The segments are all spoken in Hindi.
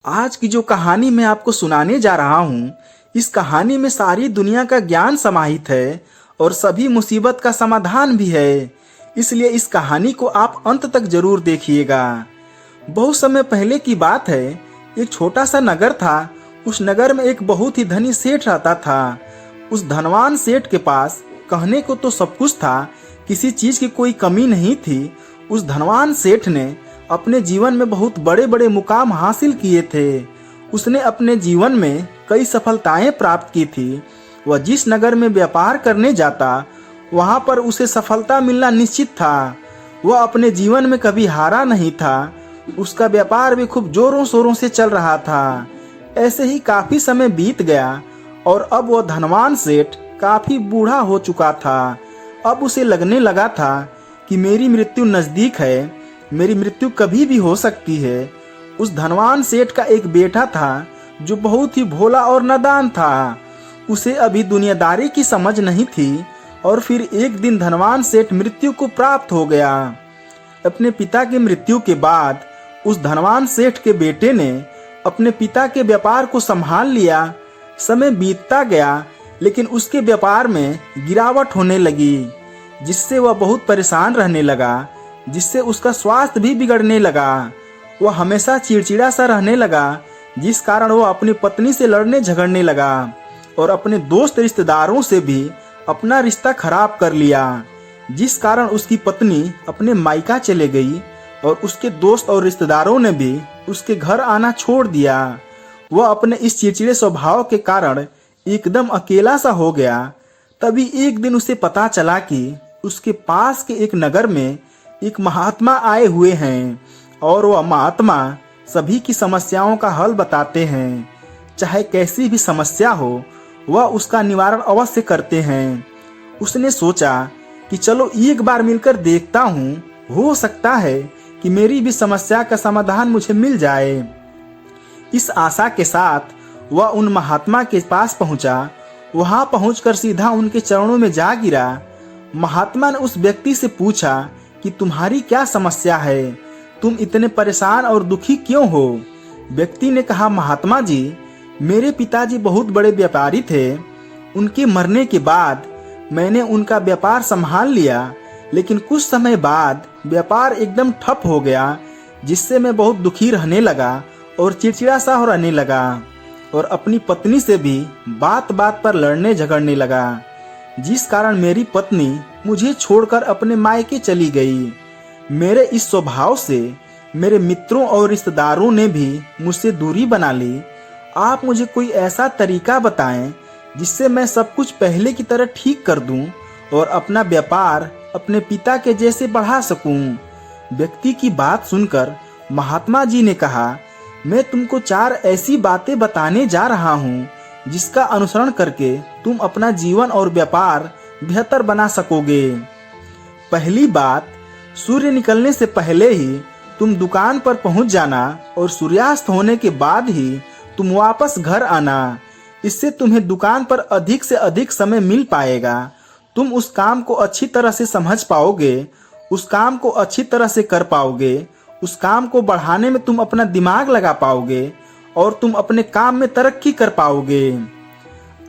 आज की जो कहानी मैं आपको सुनाने जा रहा हूँ, इस कहानी में सारी दुनिया का ज्ञान समाहित है और सभी मुसीबत का समाधान भी है। इसलिए इस कहानी को आप अंत तक जरूर देखिएगा। बहुत समय पहले की बात है, एक छोटा सा नगर था। उस नगर में एक बहुत ही धनी सेठ रहता था। उस धनवान सेठ के पास कहने को तो सब कुछ था, किसी चीज की कोई कमी नहीं थी। उस धनवान सेठ ने अपने जीवन में बहुत बड़े बड़े मुकाम हासिल किए थे। उसने अपने जीवन में कई सफलताएं प्राप्त की थी। वह जिस नगर में व्यापार करने जाता, वहां पर उसे सफलता मिलना निश्चित था। वह अपने जीवन में कभी हारा नहीं था। उसका व्यापार भी खूब जोरों शोरों से चल रहा था। ऐसे ही काफी समय बीत गया और अब वह धनवान सेठ काफी बूढ़ा हो चुका था। अब उसे लगने लगा था कि मेरी मृत्यु नजदीक है, मेरी मृत्यु कभी भी हो सकती है। उस धनवान सेठ का एक बेटा था जो बहुत ही भोला और नादान था। उसे अभी दुनियादारी की समझ नहीं थी और फिर एक दिन धनवान सेठ मृत्यु को प्राप्त हो गया। अपने पिता की मृत्यु के बाद उस धनवान सेठ के बेटे ने अपने पिता के व्यापार को संभाल लिया। समय बीतता गया, लेकिन उसके व्यापार में गिरावट होने लगी, जिससे वह बहुत परेशान रहने लगा, जिससे उसका स्वास्थ्य भी बिगड़ने लगा। वह हमेशा चिड़चिड़ा सा रहने लगा, जिस कारण वह अपनी पत्नी से लड़ने झगड़ने लगा और अपने दोस्त रिश्तेदारों से भी अपना रिश्ता खराब कर लिया, जिस कारण उसकी पत्नी अपने मायका चले गई और उसके दोस्त और रिश्तेदारों ने भी उसके घर आना छोड़ दिया। वह अपने इस चिड़चिड़े स्वभाव के कारण एकदम अकेला सा हो गया। तभी एक दिन उसे पता चला कि उसके पास के एक नगर में एक महात्मा आए हुए हैं और वह महात्मा सभी की समस्याओं का हल बताते हैं। चाहे कैसी भी समस्या हो, वह उसका निवारण अवश्य करते हैं। उसने सोचा कि चलो एक बार मिलकर देखता हूँ, हो सकता है कि मेरी भी समस्या का समाधान मुझे मिल जाए। इस आशा के साथ वह उन महात्मा के पास पहुंचा। वहां पहुंचकर सीधा उनके चरणों में जा गिरा। महात्मा ने उस व्यक्ति से पूछा कि तुम्हारी क्या समस्या है, तुम इतने परेशान और दुखी क्यों हो? व्यक्ति ने कहा, महात्मा जी, मेरे पिताजी बहुत बड़े व्यापारी थे। उनके मरने के बाद मैंने उनका व्यापार संभाल लिया, लेकिन कुछ समय बाद व्यापार एकदम ठप हो गया, जिससे मैं बहुत दुखी रहने लगा और चिड़चिड़ा सा रहने लगा और अपनी पत्नी से भी बात बात पर लड़ने झगड़ने लगा, जिस कारण मेरी पत्नी मुझे छोड़कर अपने मायके चली गई। मेरे इस स्वभाव से मेरे मित्रों और रिश्तेदारों ने भी मुझसे दूरी बना ली। आप मुझे कोई ऐसा तरीका बताएं जिससे मैं सब कुछ पहले की तरह ठीक कर दूं और अपना व्यापार अपने पिता के जैसे बढ़ा सकूं। व्यक्ति की बात सुनकर महात्मा जी ने कहा, मैं तुमको 4 ऐसी बातें बताने जा रहा हूं जिसका अनुसरण करके तुम अपना जीवन और व्यापार बेहतर बना सकोगे। पहली बात, सूर्य निकलने से पहले ही तुम दुकान पर पहुंच जाना और सूर्यास्त होने के बाद ही तुम वापस घर आना। इससे तुम्हें दुकान पर अधिक से अधिक समय मिल पाएगा। तुम उस काम को अच्छी तरह से समझ पाओगे, उस काम को अच्छी तरह से कर पाओगे, उस काम को बढ़ाने में तुम अपना दिमाग लगा पाओगे और तुम अपने काम में तरक्की कर पाओगे।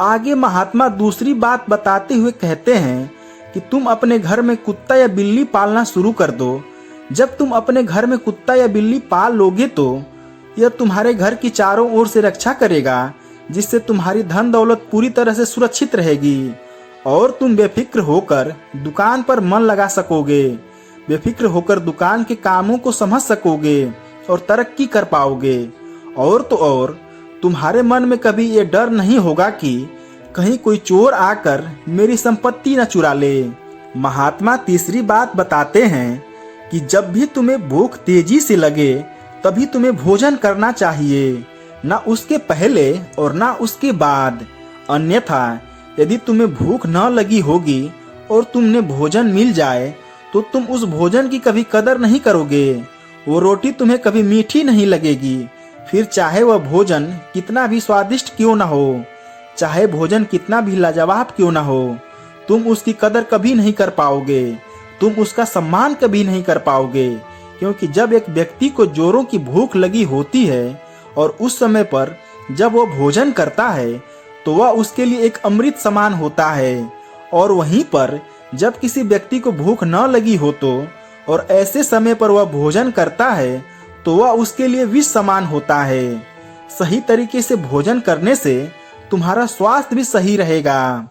आगे महात्मा दूसरी बात बताते हुए कहते हैं कि तुम अपने घर में कुत्ता या बिल्ली पालना शुरू कर दो। जब तुम अपने घर में कुत्ता या बिल्ली पाल लोगे तो यह तुम्हारे घर की चारों ओर से रक्षा करेगा, जिससे तुम्हारी धन दौलत पूरी तरह से सुरक्षित रहेगी और तुम बेफिक्र होकर दुकान पर मन लगा सकोगे, बेफिक्र होकर दुकान के कामों को समझ सकोगे और तरक्की कर पाओगे। और तो और तुम्हारे मन में कभी ये डर नहीं होगा कि कहीं कोई चोर आकर मेरी संपत्ति न चुरा ले। महात्मा तीसरी बात बताते हैं कि जब भी तुम्हें भूख तेजी से लगे तभी तुम्हें भोजन करना चाहिए, ना उसके पहले और ना उसके बाद। अन्यथा यदि तुम्हें भूख न लगी होगी और तुमने भोजन मिल जाए तो तुम उस भोजन की कभी कदर नहीं करोगे। वो रोटी तुम्हें कभी मीठी नहीं लगेगी, फिर चाहे वह भोजन कितना भी स्वादिष्ट क्यों न हो, चाहे भोजन कितना भी लाजवाब क्यों न हो, तुम उसकी कदर कभी नहीं कर पाओगे, तुम उसका सम्मान कभी नहीं कर पाओगे। क्योंकि जब एक व्यक्ति को जोरों की भूख लगी होती है और उस समय पर जब वह भोजन करता है तो वह उसके लिए एक अमृत समान होता है, और वहीं पर जब किसी व्यक्ति को भूख न लगी हो तो और ऐसे समय पर वह भोजन करता है तो वह उसके लिए विष समान होता है। सही तरीके से भोजन करने से तुम्हारा स्वास्थ्य भी सही रहेगा।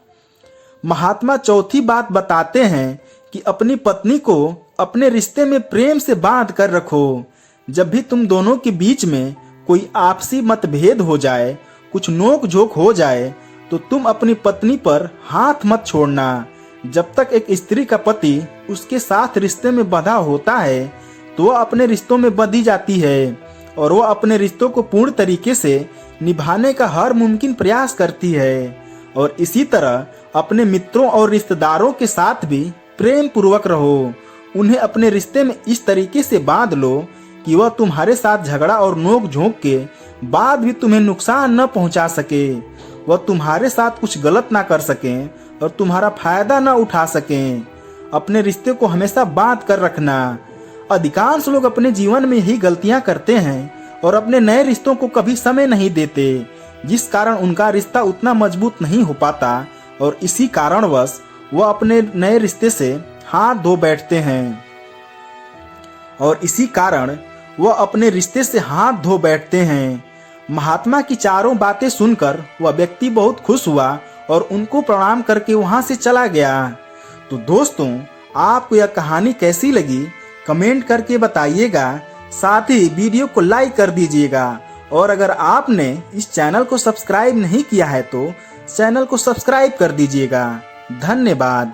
महात्मा चौथी बात बताते हैं कि अपनी पत्नी को अपने रिश्ते में प्रेम से बांध कर रखो। जब भी तुम दोनों के बीच में कोई आपसी मतभेद हो जाए, कुछ नोक झोंक हो जाए, तो तुम अपनी पत्नी पर हाथ मत छोड़ना। जब तक एक स्त्री का पति उसके साथ रिश्ते में बंधा होता है तो वह अपने रिश्तों में बंधी जाती है और वह अपने रिश्तों को पूर्ण तरीके से निभाने का हर मुमकिन प्रयास करती है। और इसी तरह अपने मित्रों और रिश्तेदारों के साथ भी प्रेम पूर्वक रहो। उन्हें अपने रिश्ते में इस तरीके से बांध लो कि वह तुम्हारे साथ झगड़ा और नोक झोंक के बाद भी तुम्हें नुकसान न पहुंचा सके, वह तुम्हारे साथ कुछ गलत ना कर सकें और तुम्हारा फायदा न उठा सकें। अपने रिश्ते को हमेशा बांध कर रखना। अधिकांश लोग अपने जीवन में यही गलतियां करते हैं और अपने नए रिश्तों को कभी समय नहीं देते, जिस कारण उनका रिश्ता उतना मजबूत नहीं हो पाता और इसी कारणवश वह अपने नए रिश्ते से हाथ धो बैठते हैं। महात्मा की चारों बातें सुनकर वह व्यक्ति बहुत खुश हुआ और उनको प्रणाम करके वहां से चला गया। तो दोस्तों, आपको यह कहानी कैसी लगी कमेंट करके बताइएगा। साथ ही वीडियो को लाइक कर दीजिएगा और अगर आपने इस चैनल को सब्सक्राइब नहीं किया है तो चैनल को सब्सक्राइब कर दीजिएगा। धन्यवाद।